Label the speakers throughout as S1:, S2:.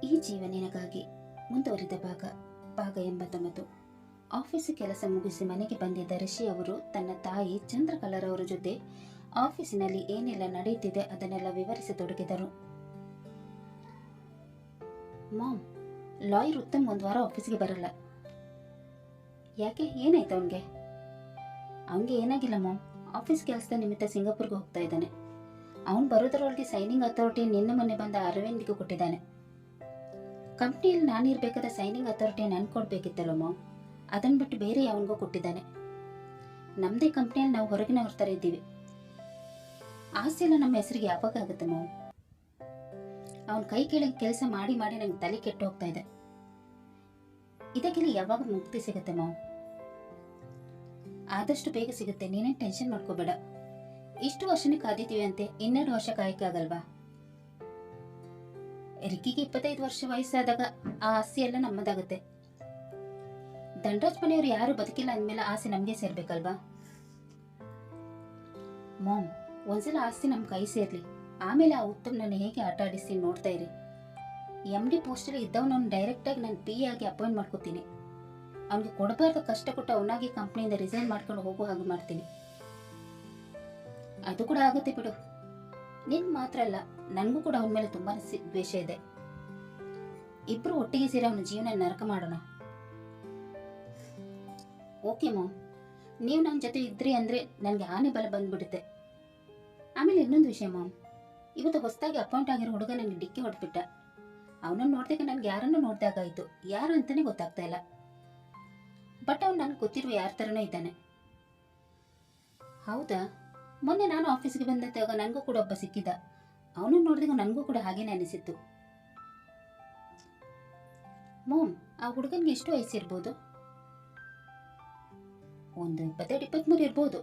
S1: ಈ ಜೀವನಿನಗಾಗಿ ಮುಂದುವರಿದ ಭಾಗ 89. ಆಫೀಸು ಕೆಲಸ ಮುಗಿಸಿ ಮನೆಗೆ ಬಂದಿದ್ದ ರಿಷಿ ಅವರು ತನ್ನ ತಾಯಿ ಚಂದ್ರಕಲಾರವರ ಜೊತೆ ಆಫೀಸಿನಲ್ಲಿ ಏನೆಲ್ಲ ನಡೆಯುತ್ತಿದೆ ಅದನ್ನೆಲ್ಲ ವಿವರಿಸತೊಡಗಿದರು. ಮಾಮ್, ಲಾಯರ್ ಉತ್ತಮ್ ಒಂದು ವಾರ ಆಫೀಸ್ಗೆ ಬರಲ್ಲ. ಯಾಕೆ, ಏನಾಯ್ತು ಅವನಿಗೆ? ಅವನಿಗೆ ಏನಾಗಿಲ್ಲ ಮಾಮ್, ಆಫೀಸ್ ಕೆಲಸದ ನಿಮಿತ್ತ ಸಿಂಗಾಪುರ್ಗೆ ಹೋಗ್ತಾ ಇದ್ದಾನೆ. ಅವನು ಬರೋದರೊಳಗೆ ಸೈನಿಂಗ್ ಅಥಾರಿಟಿ ನಿನ್ನೆ ಮೊನ್ನೆ ಬಂದ ಅರವಿಂದ್ಗೆ ಕೊಟ್ಟಿದ್ದಾನೆ. ಕಂಪ್ನಿಯಲ್ಲಿ ನಾನಿರ್ಬೇಕಾದ ಸೈನಿಂಗ್ ಅಥಾರಿಟಿ ನನ್ಗೆ ಕೊಡ್ಬೇಕಿತ್ತಲ್ಲ ಮಾಮ್, ಅದನ್ನು ಬಿಟ್ಟು ಬೇರೆ ಯಾವನಿಗೂ ಕೊಟ್ಟಿದ್ದಾನೆ. ನಮ್ಮದೇ ಕಂಪ್ನಿಯಲ್ಲಿ ನಾವು ಹೊರಗಿನವ್ರ ಥರ ಇದ್ದೀವಿ. ಆಸ್ತಿ ಎಲ್ಲ ನಮ್ಮ ಹೆಸರಿಗೆ ಯಾವಾಗ ಆಗುತ್ತೆ ಮಾಮ್? ಅವನ ಕೈ ಕೆಳಗೆ ಕೆಲಸ ಮಾಡಿ ಮಾಡಿ ನಂಗೆ ತಲೆ ಕೆಟ್ಟು ಹೋಗ್ತಾ ಇದೆ. ಇದಕ್ಕೆಲ್ಲ ಯಾವಾಗ ಮುಕ್ತಿ ಸಿಗುತ್ತೆ ಮಾಮ್? ಆದಷ್ಟು ಬೇಗ ಸಿಗುತ್ತೆ, ನೀನೇನು ಟೆನ್ಷನ್ ಮಾಡ್ಕೋಬೇಡ. ಇಷ್ಟು ವರ್ಷನೇ ಕಾದಿದ್ದೀವಿ ಅಂತೆ, 2 ವರ್ಷ ಕಾಯಕ್ಕಾಗಲ್ವಾ? ರಿಕ್ಕಿಗೆ 25 ವರ್ಷ ವಯಸ್ಸಾದಾಗ ಆ ಆಸ್ತಿ ಎಲ್ಲ ನಮ್ಮದಾಗುತ್ತೆ. ದಂಡರಾಜ್ ಮನೆಯವರು ಯಾರು ಬದುಕಿಲ್ಲ ಅಂದಮೇಲೆ ಆಸೆ ನಮಗೆ ಸೇರ್ಬೇಕಲ್ವಾ ಮಾಮ್? ಒಂದ್ಸಲ ಆಸ್ತಿ ನಮ್ಮ ಕೈ ಸೇರ್ಲಿ, ಆಮೇಲೆ ಆ ಉತ್ತಮ್ ನನ್ನ ಹೇಗೆ ಆಟ ಆಡಿಸಿ ನೋಡ್ತಾ ಇರಿ. MD ಪೋಸ್ಟಲ್ಲಿ ಇದ್ದವನನ್ನು ಡೈರೆಕ್ಟಾಗಿ ನಾನು PA ಆಗಿ ಅಪಾಯಿಂಟ್ ಮಾಡ್ಕೋತೀನಿ. ಅವನಿಗೆ ಕೊಡಬಾರ್ದು ಕಷ್ಟ ಕೊಟ್ಟು ಅವನಾಗಿ ಕಂಪ್ನಿಯಿಂದ ರಿಸೈನ್ ಮಾಡ್ಕೊಂಡು ಹೋಗೋ ಹಾಗೆ ಮಾಡ್ತೀನಿ. ಅದು ಕೂಡ ಆಗುತ್ತೆ ಬಿಡು. ನಿನ್ ಮಾತ್ರ ಅಲ್ಲ, ನನಗೂ ಕೂಡ ಅವನ ಮೇಲೆ ತುಂಬಾ ದ್ವೇಷ ಇದೆ. ಇಬ್ರು ಒಟ್ಟಿಗೆ ಸೇರಿ ಅವನ ಜೀವನ ನರಕ ಮಾಡೋಣ. ಓಕೆ ಮಾಮ್, ನೀವು ನನ್ನ ಜೊತೆ ಇದ್ರಿ ಅಂದ್ರೆ ನನಗೆ ಆನೆ ಬಲ ಬಂದ್ಬಿಡುತ್ತೆ. ಆಮೇಲೆ ಇನ್ನೊಂದು ವಿಷಯ ಮಾಮ್, ಇವತ್ತು ಹೊಸದಾಗಿ ಅಪಾಯಿಂಟ್ ಆಗಿರೋ ಹುಡುಗ ನನಗೆ ಡಿಕ್ಕಿ ಹೊಡೆದ್ಬಿಟ್ಟ. ಅವನನ್ನು ನೋಡಿದಾಗ ನನಗೆ ಯಾರನ್ನು ನೋಡ್ದಾಗಾಯ್ತು, ಯಾರು ಅಂತಾನೆ ಗೊತ್ತಾಗ್ತಾ ಇಲ್ಲ. ಬಟ್ ಅವ್ನು ನನಗೆ ಗೊತ್ತಿರುವ ಯಾರ ಥರನೂ ಇದ್ದಾನೆ. ಹೌದಾ? ಮೊನ್ನೆ ನಾನು ಆಫೀಸ್ಗೆ ಬಂದಾಗ ನನಗೂ ಕೂಡ ಒಬ್ಬ ಸಿಕ್ಕಿದ್ದ. ಅವನನ್ನು ನೋಡಿದಾಗ ನನಗೂ ಕೂಡ ಹಾಗೇನೆ ಅನಿಸಿತ್ತು. ಮಾಮ್, ಆ ಹುಡುಗನಿಗೆ ಎಷ್ಟು ವಯಸ್ಸಿರ್ಬೋದು? ಒಂದು 22-23 ಇರ್ಬೋದು.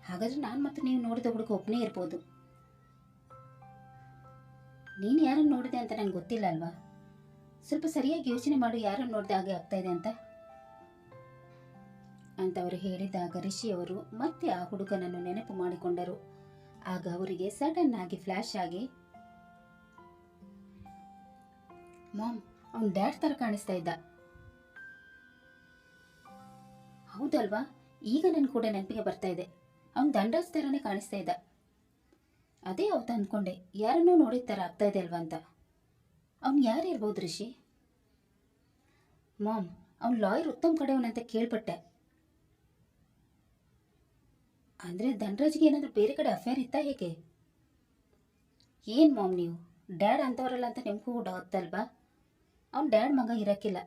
S1: ಹಾಗಾದ್ರೆ ನಾನು ಮತ್ತು ನೀವು ನೋಡಿದ ಹುಡುಗ ಒಬ್ಬನೇ ಇರ್ಬೋದು. ನೀನು ಯಾರನ್ನು ನೋಡಿದೆ ಅಂತ ನನಗೆ ಗೊತ್ತಿಲ್ಲ ಅಲ್ವಾ? ಸ್ವಲ್ಪ ಸರಿಯಾಗಿ ಯೋಚನೆ ಮಾಡು, ಯಾರನ್ನು ನೋಡಿದ ಹಾಗೆ ಆಗ್ತಾ ಇದೆ ಅಂತ ಅವರು ಹೇಳಿದಾಗ ರಿಷಿಯವರು ಮತ್ತೆ ಆ ಹುಡುಗನನ್ನು ನೆನಪು ಮಾಡಿಕೊಂಡರು. ಆಗ ಅವರಿಗೆ ಸಡನ್ ಆಗಿ ಫ್ಲಾಶ್ ಆಗಿ, ಮಾಮ್, ಅವನ ಡ್ಯಾಡ್ ತರ ಕಾಣಿಸ್ತಾ ಇದ್ದ. ಹೌದಲ್ವಾ? ಈಗ ನನ್ ಕೂಡ ನೆನಪಿಗೆ ಬರ್ತಾ ಇದೆ, ಅವನ್ ದಂಡರಾಜ್ ತರನೇ ಕಾಣಿಸ್ತಾ ಇದ್ದ. ಅದೇ ಅವತ್ತು ಅಂದ್ಕೊಂಡೆ, ಯಾರನ್ನೂ ನೋಡಿದ ತರ ಆಗ್ತಾ ಇದೆ ಅಲ್ವಾ ಅಂತ. ಅವ್ನು ಯಾರಿರ್ಬೋದು ರಿಷಿ? ಮಾಮ್, ಅವ್ನು ಲಾಯರ್ ಉತ್ತಮ್ ಕಡೆಯವನಂತ ಕೇಳ್ಪಟ್ಟೆ. ಅಂದ್ರೆ ದಂಡರಾಜ್ಗೆ ಏನಾದರೂ ಬೇರೆ ಕಡೆ ಅಫೇರ್ ಇತ್ತಾ ಹೇಗೆ? ಏನ್ ಮಾಮ್ ನೀವು, ಡ್ಯಾಡ್ ಅಂತವರಲ್ಲ ಅಂತ ನಿಮ್ಗೂ ಕೂಡ ಗೊತ್ತಲ್ವಾ? ಅವ್ನ ಡ್ಯಾಡ್ ಮಗ ಇರಕ್ಕಿಲ್ಲ.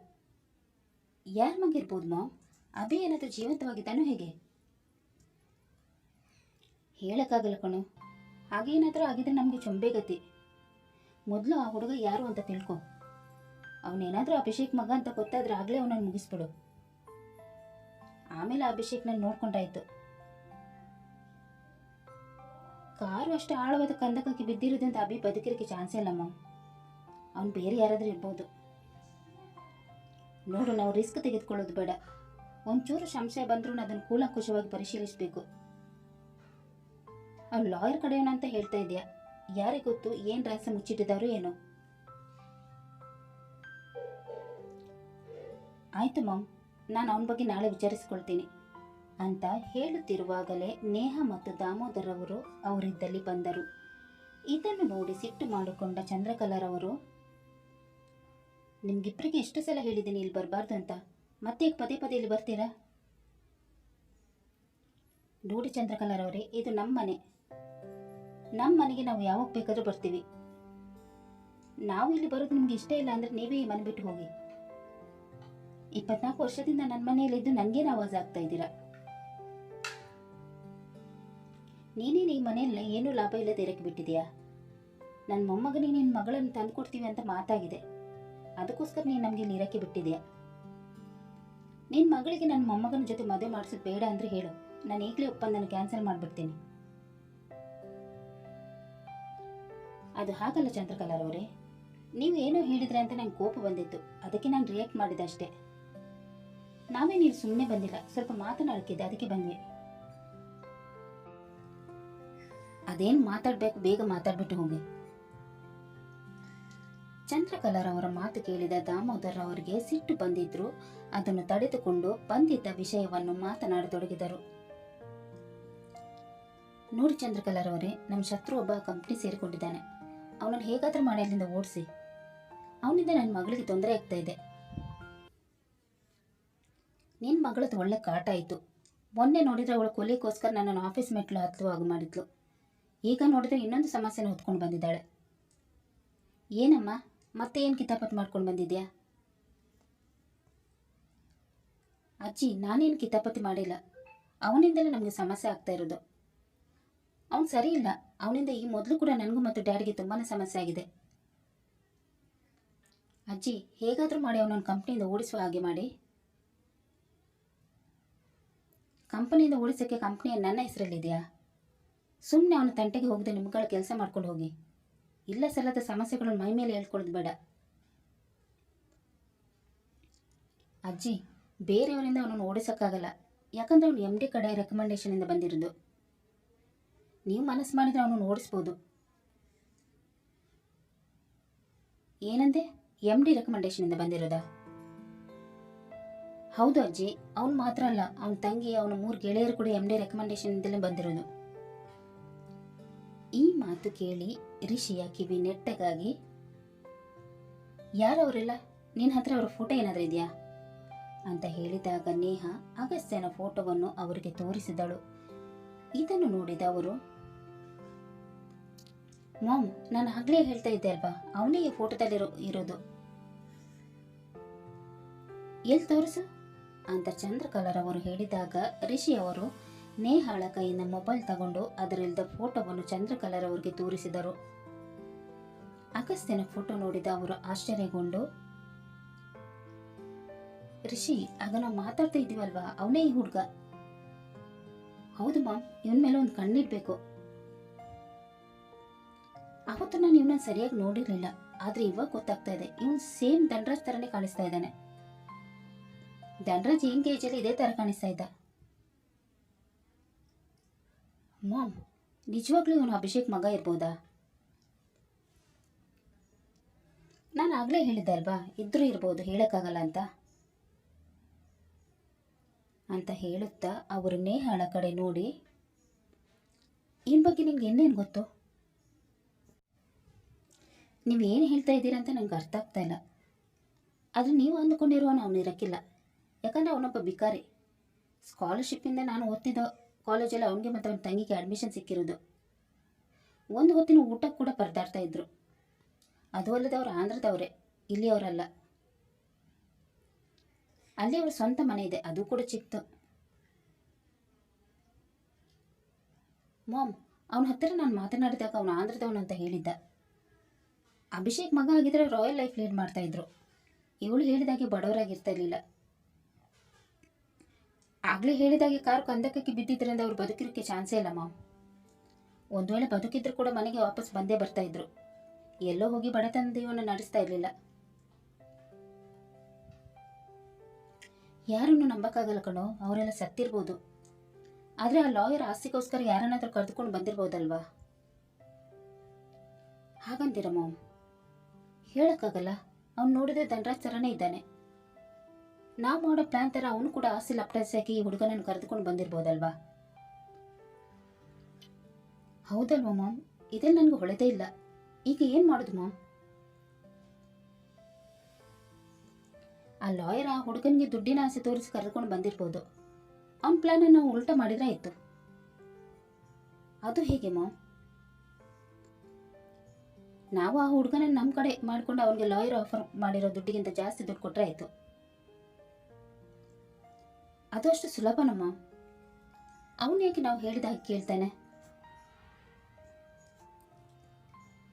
S1: ಯಾರ ಮಗ ಇರ್ಬೋದು ಮಾಮ್? ಅಭಿ ಏನಾದರೂ ಜೀವಂತವಾಗಿದ್ದಾನೋ ಹೇಗೆ? ಹೇಳಕ್ಕಾಗಲ್ಲ ಕಣು. ಹಾಗೇನಾದರೂ ಆಗಿದ್ರೆ ನಮಗೆ ಚೊಂಬೆಗತಿ. ಮೊದಲು ಆ ಹುಡುಗ ಯಾರು ಅಂತ ತಿಳ್ಕೊ. ಅವನೇನಾದರೂ ಅಭಿಷೇಕ್ ಮಗ ಅಂತ ಗೊತ್ತಾದ್ರೆ ಆಗಲೇ ಅವನನ್ನು ಮುಗಿಸ್ಬಿಡು. ಆಮೇಲೆ ಅಭಿಷೇಕ್ನ ನೋಡ್ಕೊಂಡಾಯ್ತು. ಕಾರು ಅಷ್ಟು ಆಳವಾದ ಕಂದಕಕ್ಕೆ ಬಿದ್ದಿರೋದ್ರಿಂದ ಅಭಿ ಬದುಕಿರೋಕ್ಕೆ ಚಾನ್ಸೇ ಇಲ್ಲ ಮಾಮ್. ಅವ್ನು ಬೇರೆ ಯಾರಾದರೂ ಇರ್ಬೋದು. ನೋಡು, ನಾವು ರಿಸ್ಕ್ ತೆಗೆದುಕೊಳ್ಳೋದು ಬೇಡ. ಒಂಚೂರು ಸಂಶಯ ಬಂದ್ರೂ ಅದನ್ನು ಕೂಲಂಕುಷವಾಗಿ ಪರಿಶೀಲಿಸಬೇಕು. ಅವ್ನು ಲಾಯರ್ ಕಡೆಯವನ ಅಂತ ಹೇಳ್ತಾ ಇದೆಯಾ? ಯಾರಿಗೆ ಗೊತ್ತು ಏನು ರಹಸ್ಯ ಮುಚ್ಚಿಟ್ಟಿದ್ದಾರೋ ಏನೋ. ಆಯ್ತು ಮಾಮ್, ನಾನು ಅವನ ಬಗ್ಗೆ ನಾಳೆ ವಿಚಾರಿಸ್ಕೊಳ್ತೀನಿ ಅಂತ ಹೇಳುತ್ತಿರುವಾಗಲೇ ನೇಹ ಮತ್ತು ದಾಮೋದರ್ ಅವರು ಅವರಿದ್ದಲ್ಲಿ ಬಂದರು. ಇದನ್ನು ನೋಡಿ ಸಿಟ್ಟು ಮಾಡಿಕೊಂಡ ಚಂದ್ರಕಲಾರವರು, ನಿಮ್ಗಿಬ್ಬರಿಗೆ ಎಷ್ಟು ಸಲ ಹೇಳಿದ್ದೀನಿ ಇಲ್ಲಿ ಬರಬಾರ್ದು ಅಂತ, ಮತ್ತೆ ಪದೇ ಪದೇ ಇಲ್ಲಿ ಬರ್ತೀರಾ? ನೋಡಿ ಚಂದ್ರಕಲಾರವರೇ, ಇದು ನಮ್ಮ ಮನೆ. ನಮ್ಮ ಮನೆಗೆ ನಾವು ಯಾವಾಗ ಬೇಕಾದ್ರೂ ಬರ್ತೀವಿ. ನಾವು ಇಲ್ಲಿ ಬರೋದು ನಿಮ್ಗೆ ಇಷ್ಟ ಇಲ್ಲ ಅಂದ್ರೆ ನೀವೇ ಈ ಮನೆ ಬಿಟ್ಟು ಹೋಗಿ. 24 ವರ್ಷದಿಂದ ನನ್ನ ಮನೆಯಲ್ಲಿದ್ದು ನನಗೇನು ಆವಾಜ್ ಆಗ್ತಾ ಇದ್ದೀರಾ? ನೀನೇನು ಈ ಮನೆಯಲ್ಲಿ ಏನೂ ಲಾಭ ಇಲ್ಲದೆ ಇರಕ್ಕೆ ಬಿಟ್ಟಿದೆಯಾ? ನನ್ನ ಮೊಮ್ಮಗನಿಗೆ ನಿನ್ನ ಮಗಳನ್ನು ತಂದುಕೊಡ್ತೀವಿ ಅಂತ ಮಾತಾಗಿದೆ. ಅದಕ್ಕೋಸ್ಕರ ನೀನು ನಮಗೆ ಇಲ್ಲಿ ಇರಕ್ಕೆ ಬಿಟ್ಟಿದೆಯಾ? ನಿನ್ನ ಮಗಳಿಗೆ ನನ್ನ ಮೊಮ್ಮಗನ ಜೊತೆ ಮದುವೆ ಮಾಡಿಸೋದು ಬೇಡ ಅಂದರೆ ಹೇಳು, ನಾನು ಈಗಲೇ ಒಪ್ಪಂದನ್ನು ಕ್ಯಾನ್ಸಲ್ ಮಾಡಿಬಿಡ್ತೀನಿ. ಅದು ಹಾಗಲ್ಲ ಚಂದ್ರಕಲಾರವರೇ, ನೀವು ಏನೋ ಹೇಳಿದ್ರೆ ಅಂತ ನಂಗೆ ಕೋಪ ಬಂದಿತ್ತು, ಅದಕ್ಕೆ ನಾನು ರಿಯಾಕ್ಟ್ ಮಾಡಿದೆ ಅಷ್ಟೇ. ನಾವೇ ನೀವು ಸುಮ್ಮನೆ ಬಂದಿಲ್ಲ, ಸ್ವಲ್ಪ ಮಾತನಾಡಕ್ಕಿದೆ, ಅದಕ್ಕೆ ಬಂದ್ವಿ. ಅದೇನು ಮಾತಾಡಬೇಕು ಬೇಗ ಮಾತಾಡ್ಬಿಟ್ಟು ಹೋಗಿ. ಚಂದ್ರಕಲಾರ್ ಅವರ ಮಾತು ಕೇಳಿದ ದಾಮೋದರ್ ಅವರಿಗೆ ಸಿಟ್ಟು ಬಂದಿದ್ರು ಅದನ್ನು ತಡೆದುಕೊಂಡು ಬಂದಿದ್ದ ವಿಷಯವನ್ನು ಮಾತನಾಡತೊಡಗಿದರು. ನೋಡಿ ಚಂದ್ರಕಲಾರ್ ಅವರೇ, ನಮ್ಮ ಶತ್ರು ಒಬ್ಬ ಕಂಪ್ನಿ ಸೇರಿಕೊಂಡಿದ್ದಾನೆ. ಅವನನ್ನು ಹೇಗಾದ್ರೂ ಮಾಡಿ ಅಲ್ಲಿಂದ ಓಡಿಸಿ. ಅವನಿಂದ ನನ್ನ ಮಗಳಿಗೆ ತೊಂದರೆ ಆಗ್ತಾ ಇದೆ. ನಿನ್ನ ಮಗಳದ್ದು ಒಳ್ಳೆ ಕಾಟ ಆಯಿತು. ಮೊನ್ನೆ ನೋಡಿದ್ರೆ ಅವಳು ಕೊಲೆಗೋಸ್ಕರ ನನ್ನನ್ನು ಆಫೀಸ್ ಮೆಟ್ಲು ಹತ್ತುವಾಗ ಮಾಡಿದ್ಲು. ಈಗ ನೋಡಿದ್ರೆ ಇನ್ನೊಂದು ಸಮಸ್ಯೆನ ಹೊತ್ಕೊಂಡು ಬಂದಿದ್ದಾಳೆ. ಏನಮ್ಮ, ಮತ್ತೆ ಏನು ಕಿತಾಪತ್ ಮಾಡ್ಕೊಂಡು ಬಂದಿದ್ಯಾ? ಅಜ್ಜಿ, ನಾನೇನು ಕಿತಾಪತಿ ಮಾಡಿಲ್ಲ. ಅವನಿಂದಲೇ ನಮಗೆ ಸಮಸ್ಯೆ ಆಗ್ತಾ ಇರೋದು. ಅವನು ಸರಿ ಇಲ್ಲ. ಅವನಿಂದ ಈ ಮೊದಲು ಕೂಡ ನನಗೂ ಮತ್ತು ಡ್ಯಾಡಿಗೆ ತುಂಬಾ ಸಮಸ್ಯೆ ಆಗಿದೆ. ಅಜ್ಜಿ, ಹೇಗಾದರೂ ಮಾಡಿ ಅವನನ್ನು ಕಂಪ್ನಿಯಿಂದ ಓಡಿಸುವ ಹಾಗೆ ಮಾಡಿ. ಕಂಪನಿಯಿಂದ ಓಡಿಸೋಕ್ಕೆ ಕಂಪ್ನಿ ನನ್ನ ಹೆಸರಲ್ಲಿದೆಯಾ? ಸುಮ್ಮನೆ ಅವನ ತಂಟೆಗೆ ಹೋಗದೆ ನಿಮ್ಗಳ ಕೆಲಸ ಮಾಡ್ಕೊಂಡು ಹೋಗಿ. ಇಲ್ಲ ಸಲ್ಲದ ಸಮಸ್ಯೆಗಳನ್ನು ಮೈ ಮೇಲೆ ಹೇಳ್ಕೊಳ್ಳೋದು ಬೇಡ. ಅಜ್ಜಿ, ಬೇರೆಯವರಿಂದ ಅವನನ್ನು ಓಡಿಸೋಕ್ಕಾಗಲ್ಲ. ಯಾಕಂದರೆ ಅವನು MD ಕಡೆ ರೆಕಮೆಂಡೇಶನಿಂದ ಬಂದಿರೋದು. ನೀವು ಮನಸ್ಸು ಮಾಡಿದರೆ ಅವನನ್ನು ಓಡಿಸ್ಬೋದು. ಏನಂದೆ? MD ರೆಕಮೆಂಡೇಶನಿಂದ ಬಂದಿರೋದಾ? ಹೌದು ಅಜ್ಜಿ. ಅವನು ಮಾತ್ರ ಅಲ್ಲ, ಅವನ ತಂಗಿ, ಅವನ 3 ಗೆಳೆಯರು ಕೂಡ MD ರೆಕಮೆಂಡೇಶನಿಂದಲೇ ಬಂದಿರೋದು. ಈ ಮಾತು ಕೇಳಿ ರಿಷಿಯ ಕಿವಿ ನೆಟ್ಟಗಾಗಿ, ಯಾರವರೆಲ್ಲ? ನಿನ್ನ ಹತ್ರ ಅವರ ಫೋಟೋ ಏನಾದರೂ ಇದೆಯಾ ಅಂತ ಹೇಳಿದಾಗ ನೇಹಾ ಅಗಸ್ತ್ಯನ ಫೋಟೋವನ್ನು ಅವರಿಗೆ ತೋರಿಸಿದಳು. ಇದನ್ನು ನೋಡಿದ ಅವರು, ಮಾಮ್, ನಾನು ಆಗ್ಲೇ ಹೇಳ್ತಾ ಇದ್ದೆ ಅಲ್ವಾ, ಅವನೇ ಈ ಫೋಟೋದಲ್ಲಿ ಇರೋದು. ಎಲ್ಲಿ ತೋರಿಸು ಅಂತ ಚಂದ್ರಕಲಾರ್ ಅವರು ಹೇಳಿದಾಗ ರಿಷಿ ಅವರು ನೇಹಾಳ ಕೈಯಿಂದ ಮೊಬೈಲ್ ತಗೊಂಡು ಅದರಲ್ಲಿದ್ದ ಫೋಟೋವನ್ನು ಚಂದ್ರಕಲಾರ್ ಅವರಿಗೆ ತೋರಿಸಿದರು. ಅಗಸ್ತ್ಯನ ಫೋಟೋ ನೋಡಿದ ಅವರು ಆಶ್ಚರ್ಯಗೊಂಡು, ರಿಷಿ, ಆಗ ನಾವು ಮಾತಾಡ್ತಾ ಇದ್ದೀವಲ್ವಾ, ಅವನೇ ಈ ಹುಡುಗ. ಹೌದು ಮಾಮ್, ಇವನ ಮೇಲೆ ಒಂದು ಕಣ್ಣಿಡ್ಬೇಕು. ಅವತ್ತು ನಾನು ಇವನನ್ನ ಸರಿಯಾಗಿ ನೋಡಿರಲಿಲ್ಲ, ಆದ್ರೆ ಇವಾಗ ಗೊತ್ತಾಗ್ತಾ ಇದೆ, ಇವನು ಸೇಮ್ ಧನರಾಜ್ ತರನೇ ಕಾಣಿಸ್ತಾ ಇದ್ದಾನೆ. ಧನರಾಜ್ ಹೆಂಗೆ ಏಜಲ್ಲಿ ಇದೇ ತರ ಕಾಣಿಸ್ತಾ ಇದ್ದ. ಮಾಮ್, ನಿಜವಾಗ್ಲೂ ಇವನು ಅಭಿಷೇಕ್ ಮಗ ಇರ್ಬೋದಾ? ನಾನು ಆಗ್ಲೇ ಹೇಳಿದ್ದೆ ಅಲ್ವಾ, ಇದ್ರೂ ಇರ್ಬೋದು, ಹೇಳಕ್ಕಾಗಲ್ಲ ಅಂತ ಹೇಳುತ್ತಾ ಅವರು ನೇಹಾಳ ಕಡೆ ನೋಡಿ, ಈ ಬಗ್ಗೆ ನಿಮ್ಗೆ ಇನ್ನೇನು ಗೊತ್ತು? ನೀವೇನು ಹೇಳ್ತಾ ಇದ್ದೀರಾ ಅಂತ ನಂಗೆ ಅರ್ಥ ಆಗ್ತಾ ಇಲ್ಲ. ಆದರೆ ನೀವು ಅಂದುಕೊಂಡಿರುವನು ಅವನು ಇರೋಕ್ಕಿಲ್ಲ. ಯಾಕಂದರೆ ಅವನೊಬ್ಬ ಬಿಕಾರಿ. ಸ್ಕಾಲರ್ಶಿಪ್ಪಿಂದ ನಾನು ಓದ್ತಿದ್ದ ಕಾಲೇಜಲ್ಲಿ ಅವನಿಗೆ ಮತ್ತು ಅವನ ತಂಗಿಗೆ ಅಡ್ಮಿಷನ್ ಸಿಕ್ಕಿರೋದು. ಒಂದು ಹೊತ್ತಿನ ಊಟಕ್ಕೆ ಕೂಡ ಪರದಾಡ್ತಾ ಇದ್ರು. ಅದು ಅಲ್ಲದೆ ಅವರು ಆಂಧ್ರದವರೇ, ಇಲ್ಲಿಯವರಲ್ಲ. ಅಲ್ಲಿ ಅವ್ರ ಸ್ವಂತ ಮನೆ ಇದೆ, ಅದು ಕೂಡ ಚಿಕ್ಕದು. ಮಾಮ್, ಅವನ ಹತ್ತಿರ ನಾನು ಮಾತನಾಡಿದಾಗ ಅವನು ಆಂಧ್ರದವನು ಅಂತ ಹೇಳಿದ್ದ. ಅಭಿಷೇಕ್ ಮಗ ಆಗಿದ್ರೆ ರಾಯಲ್ ಲೈಫ್ ಲೀಡ್ ಮಾಡ್ತಾ ಇದ್ರು. ಇವಳು ಹೇಳಿದಾಗೆ ಬಡವರಾಗಿರ್ತಾ ಇರಲಿಲ್ಲ. ಆಗಲೇ ಹೇಳಿದಾಗೆ ಕಾರು ಕಂದಕಕ್ಕೆ ಬಿದ್ದಿದ್ದರಿಂದ ಅವ್ರು ಬದುಕಿರೋಕ್ಕೆ ಚಾನ್ಸೇ ಇಲ್ಲ ಮಾಮ್. ಒಂದು ವೇಳೆ ಬದುಕಿದ್ರು ಕೂಡ ಮನೆಗೆ ವಾಪಸ್ ಬಂದೇ ಬರ್ತಾ ಇದ್ರು. ಎಲ್ಲೋ ಹೋಗಿ ಬಡತನದ ಜೀವನ ನಡೆಸ್ತಾ ಇರಲಿಲ್ಲ. ಯಾರನ್ನು ನಂಬಕ್ಕಾಗಲ್ಲ ಕಣೋ, ಅವರೆಲ್ಲ ಸತ್ತಿರ್ಬೋದು. ಆದರೆ ಆ ಲಾಯರ್ ಆಸ್ತಿಗೋಸ್ಕರ ಯಾರನ್ನಾದ್ರೂ ಕರೆದುಕೊಂಡು ಬಂದಿರ್ಬೋದಲ್ವಾ? ಹಾಗಂತೀರ ಮಾಮ್? ಹೇಳಕ್ಕಾಗಲ್ಲ. ಅವ್ನು ನೋಡಿದ್ರೆ ಧನರಾಜ್ ಥರನೇ ಇದ್ದಾನೆ. ನಾವು ಮಾಡೋ ಪ್ಲಾನ್ ಥರ ಅವನು ಕೂಡ ಆಸ್ತಿ ಲಪ್ಟಾಯಿಸಾಕಿ ಈ ಹುಡುಗನನ್ನು ಕರೆದುಕೊಂಡು ಬಂದಿರ್ಬೋದಲ್ವಾ? ಹೌದಲ್ವಾ ಮಾಮ್? ಇದೆಲ್ಲ ನನಗೆ ಹೊಳೆದೇ ಇಲ್ಲ. ಈಗ ಏನು ಮಾಡೋದು ಮಾಮ್? ಆ ಲಾಯರ್ ಆ ಹುಡುಗನಿಗೆ ದುಡ್ಡಿನ ಆಸೆ ತೋರಿಸಿ ಕರೆದುಕೊಂಡು ಬಂದಿರ್ಬೋದು. ಅವನ ಪ್ಲಾನ್ ನಾವು ಉಲ್ಟಾ ಮಾಡಿದ್ರೆ ಆಯಿತು. ಅದು ಹೇಗೆ ಮಾಮ್? ನಾವು ಆ ಹುಡುಗನನ್ನು ನಮ್ಮ ಕಡೆ ಮಾಡಿಕೊಂಡು ಅವನಿಗೆ ಲಾಯರ್ ಆಫರ್ ಮಾಡಿರೋ ದುಡ್ಡಿಗಿಂತ ಜಾಸ್ತಿ ದುಡ್ಡು ಕೊಟ್ಟರೆ ಆಯಿತು. ಅದು ಅಷ್ಟು ಸುಲಭನಮ್ಮ? ಅವನು ಏಕೆ ನಾವು ಹೇಳಿದಾಗ ಕೇಳ್ತಾನೆ?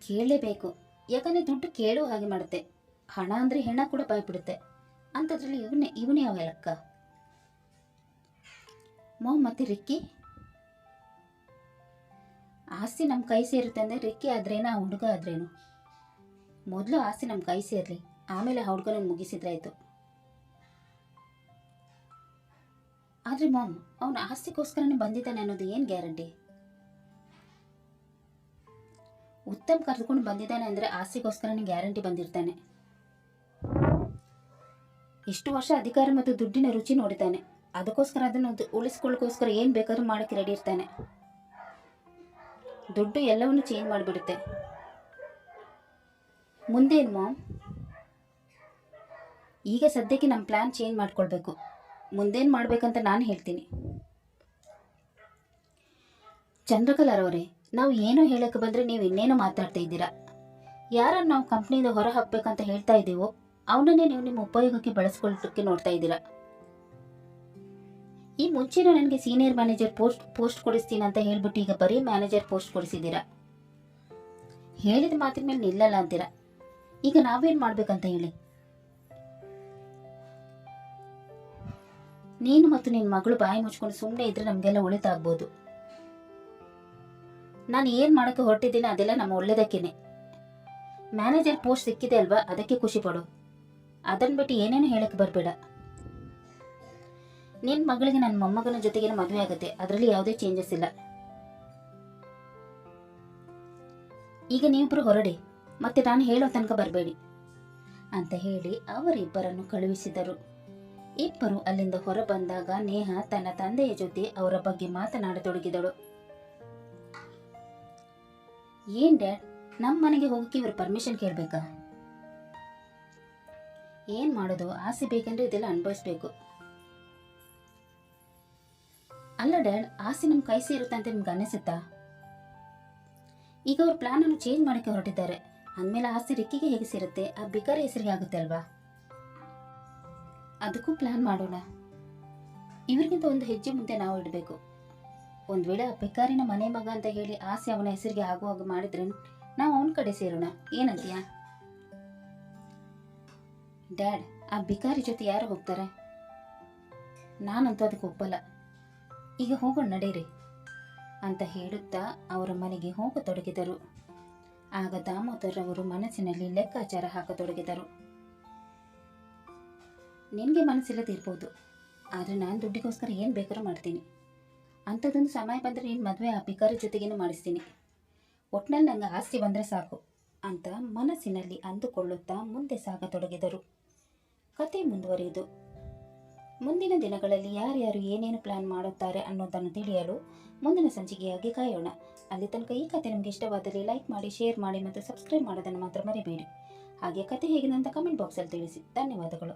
S1: ಕೇಳಲೇಬೇಕು. ಯಾಕಂದರೆ ದುಡ್ಡು ಕೇಳೋ ಹಾಗೆ ಮಾಡುತ್ತೆ. ಹಣ ಅಂದರೆ ಹೆಣ ಕೂಡ ಬಾಯ್ಬಿಡುತ್ತೆ. ಅಂಥದ್ರಲ್ಲಿ ಇವನೇ ಯಾವ ಲೆಕ್ಕ? ಮತ್ತೆ ರಿಕ್ಕಿ? ಆಸ್ತಿ ನಮ್ಮ ಕೈ ಸೇರುತ್ತೆ ಅಂದರೆ ರಿಕ್ಕಿ ಆದ್ರೇನು ಆ ಹುಡುಗ ಆದ್ರೇನು? ಮೊದಲು ಆಸ್ತಿ ನಮ್ಮ ಕೈ ಸೇರಲಿ, ಆಮೇಲೆ ಆ ಹುಡುಗನನ್ನು ಮುಗಿಸಿದ್ರಾಯ್ತು. ಆದರೆ ಮಾಮ್, ಅವನು ಆಸ್ತಿಗೋಸ್ಕರನೇ ಬಂದಿದ್ದಾನೆ ಅನ್ನೋದು ಏನು ಗ್ಯಾರಂಟಿ? ಉತ್ತಮ್ ಕರೆದುಕೊಂಡು ಬಂದಿದ್ದಾನೆ ಅಂದರೆ ಆಸ್ತಿಗೋಸ್ಕರನೇ ಗ್ಯಾರಂಟಿ ಬಂದಿರ್ತಾನೆ. ಇಷ್ಟು ವರ್ಷ ಅಧಿಕಾರ ಮತ್ತು ದುಡ್ಡಿನ ರುಚಿ ನೋಡಿದ್ದಾನೆ. ಅದಕ್ಕೋಸ್ಕರ ಅದನ್ನು ಉಳಿಸ್ಕೊಳ್ಳೋಕ್ಕೋಸ್ಕರ ಏನು ಬೇಕಾದ್ರೂ ಮಾಡೋಕ್ಕೆ ರೆಡಿ ಇರ್ತಾನೆ. ದುಡ್ಡು ಎಲ್ಲವನ್ನೂ ಚೇಂಜ್ ಮಾಡಿಬಿಡುತ್ತೆ. ಮುಂದೇನು ಮಾಮ್? ಈಗ ಸದ್ಯಕ್ಕೆ ನಮ್ಮ ಪ್ಲ್ಯಾನ್ ಚೇಂಜ್ ಮಾಡ್ಕೊಳ್ಬೇಕು. ಮುಂದೇನು ಮಾಡಬೇಕಂತ ನಾನು ಹೇಳ್ತೀನಿ. ಚಂದ್ರಕಲಾರ್ ಅವರೇ, ನಾವು ಏನೋ ಹೇಳಕ್ಕೆ ಬಂದರೆ ನೀವು ಇನ್ನೇನೋ ಮಾತಾಡ್ತಾ ಇದ್ದೀರಾ. ಯಾರನ್ನು ನಾವು ಕಂಪ್ನಿಯಿಂದ ಹೊರ ಹಾಕಬೇಕಂತ ಹೇಳ್ತಾ ಇದ್ದೀವೋ ಅವನನ್ನೇ ನೀವು ನಿಮ್ಮ ಉಪಯೋಗಕ್ಕೆ ಬಳಸ್ಕೊಳ್ಳೋಕ್ಕೆ ನೋಡ್ತಾ ಇದ್ದೀರಾ. ಈ ಮುಂಚೆನೂ ನನಗೆ ಸೀನಿಯರ್ ಮ್ಯಾನೇಜರ್ ಪೋಸ್ಟ್ ಕೊಡಿಸ್ತೀನಿ ಅಂತ ಹೇಳ್ಬಿಟ್ಟು ಈಗ ಬರೀ ಮ್ಯಾನೇಜರ್ ಪೋಸ್ಟ್ ಕೊಡಿಸಿದ್ದೀರಾ. ಹೇಳಿದ ಮಾತಿನ ಮೇಲೆ ನಿಲ್ಲಲ್ಲ ಅಂತೀರಾ. ಈಗ ನಾವೇನು ಮಾಡ್ಬೇಕಂತ ಹೇಳಿ? ನೀನು ಮತ್ತು ನಿನ್ನ ಮಗಳು ಬಾಯಿ ಮುಚ್ಕೊಂಡು ಸುಮ್ಮನೆ ಇದ್ರೆ ನಮಗೆಲ್ಲ ಒಳಿತಾಗ್ಬೋದು. ನಾನು ಏನು ಮಾಡೋಕ್ಕೆ ಹೊರಟಿದ್ದೀನಿ ಅದೆಲ್ಲ ನಮ್ಮ ಒಳ್ಳೇದಕ್ಕೇನೆ. ಮ್ಯಾನೇಜರ್ ಪೋಸ್ಟ್ ಸಿಕ್ಕಿದೆ ಅಲ್ವಾ, ಅದಕ್ಕೆ ಖುಷಿ ಪಡು. ಅದನ್ನು ಬಿಟ್ಟು ಏನೇನು ಹೇಳಕ್ಕೆ ಬರಬೇಡ. ನಿನ್ನ ಮಗಳಿಗೆ ನನ್ನ ಮೊಮ್ಮಗನ ಜೊತೆಗೇನು ಮದುವೆ ಆಗುತ್ತೆ, ಅದರಲ್ಲಿ ಯಾವುದೇ ಚೇಂಜಸ್ ಇಲ್ಲ. ಈಗ ನೀವಿಬ್ಬರು ಹೊರಡಿ, ಮತ್ತೆ ನಾನು ಹೇಳೋ ತನಕ ಬರಬೇಡಿ ಅಂತ ಹೇಳಿ ಅವರಿಬ್ಬರನ್ನು ಕಳುಹಿಸಿದರು. ಇಬ್ಬರು ಅಲ್ಲಿಂದ ಹೊರ ಬಂದಾಗ ನೇಹ ತನ್ನ ತಂದೆಯ ಜೊತೆ ಅವರ ಬಗ್ಗೆ ಮಾತನಾಡತೊಡಗಿದಳು. ಏನ್ ಡ್ಯಾಡ್, ನಮ್ಮ ಮನೆಗೆ ಹೋಗಕ್ಕೆ ಇವರು ಪರ್ಮಿಷನ್ ಕೇಳಬೇಕಾ? ಏನ್ ಮಾಡೋದು, ಆಸೆ ಬೇಕಂದ್ರೆ ಇದೆಲ್ಲ ಅನುಭವಿಸ್ಬೇಕು. ಅಲ್ಲ ಡ್ಯಾಡ್, ಆಸೆ ನಮ್ಮ ಕೈ ಸೇರುತ್ತೆ ಅಂತ ನಿಮ್ಗೆ ಅನ್ನಿಸುತ್ತಾ? ಈಗ ಅವ್ರ ಪ್ಲಾನ್ ಅನ್ನು ಚೇಂಜ್ ಮಾಡಕ್ಕೆ ಹೊರಟಿದ್ದಾರೆ ಅಂದಮೇಲೆ ಆಸ್ತಿ ರಿಕ್ಕಿಗೆ ಹೇಗೆ ಸೇರುತ್ತೆ? ಆ ಬಿಕಾರಿ ಹೆಸರಿಗೆ ಆಗುತ್ತೆ ಅಲ್ವಾ? ಅದಕ್ಕೂ ಪ್ಲಾನ್ ಮಾಡೋಣ. ಇವ್ರಿಗಿಂತ ಒಂದು ಹೆಜ್ಜೆ ಮುಂದೆ ನಾವು ಇಡಬೇಕು. ಒಂದು ವೇಳೆ ಆ ಭಿಕಾರಿನ ಮನೆ ಮಗ ಅಂತ ಹೇಳಿ ಆಸೆ ಅವನ ಹೆಸರಿಗೆ ಆಗುವಾಗ ಮಾಡಿದ್ರೆ ನಾವು ಅವನ ಕಡೆ ಸೇರೋಣ. ಏನಂತೀಯ ಡ್ಯಾಡ್? ಆ ಭಿಕಾರಿ ಜೊತೆ ಯಾರು ಹೋಗ್ತಾರೆ? ನಾನಂತೂ ಅದಕ್ಕೆ ಒಪ್ಪಲ್ಲ. ಈಗ ಹೋಗೋಣ ನಡೀರಿ ಅಂತ ಹೇಳುತ್ತಾ ಅವರ ಮನೆಗೆ ಹೋಗತೊಡಗಿದರು. ಆಗ ದಾಮೋದರ್ ಅವರು ಮನಸ್ಸಿನಲ್ಲಿ ಲೆಕ್ಕಾಚಾರ ಹಾಕತೊಡಗಿದರು. ನಿನಗೆ ಮನಸ್ಸಿಲ್ಲದಿರ್ಬೋದು, ಆದರೆ ನಾನು ದುಡ್ಡಿಗೋಸ್ಕರ ಏನು ಬೇಕಾದ್ರೂ ಮಾಡ್ತೀನಿ. ಅಂಥದ್ದೊಂದು ಸಮಯ ಬಂದರೆ ನಿನ್ನ ಮದುವೆ ಆ ಭಿಕಾರಿ ಜೊತೆಗೇನು ಮಾಡಿಸ್ತೀನಿ. ಒಟ್ನಲ್ಲಿ ನನಗೆ ಆಸ್ತಿ ಬಂದರೆ ಸಾಕು ಅಂತ ಮನಸ್ಸಿನಲ್ಲಿ ಅಂದುಕೊಳ್ಳುತ್ತಾ ಮುಂದೆ ಸಾಗತೊಡಗಿದರು. ಕತೆ ಮುಂದುವರಿಯುವುದು. ಮುಂದಿನ ದಿನಗಳಲ್ಲಿ ಯಾರ್ಯಾರು ಏನೇನು ಪ್ಲಾನ್ ಮಾಡುತ್ತಾರೆ ಅನ್ನೋದನ್ನು ತಿಳಿಯಲು ಮುಂದಿನ ಸಂಚಿಕೆಯಾಗಿ ಕಾಯೋಣ. ಅಲ್ಲಿ ತನಕ ಈ ಕತೆ ನಿಮಗೆ ಇಷ್ಟವಾದಲ್ಲಿ ಲೈಕ್ ಮಾಡಿ, ಶೇರ್ ಮಾಡಿ ಮತ್ತು ಸಬ್ಸ್ಕ್ರೈಬ್ ಮಾಡೋದನ್ನು ಮಾತ್ರ ಮರಿಬೇಡಿ. ಹಾಗೆ ಕತೆ ಹೇಗಿದೆ ಅಂತ ಕಮೆಂಟ್ ಬಾಕ್ಸಲ್ಲಿ ತಿಳಿಸಿ. ಧನ್ಯವಾದಗಳು.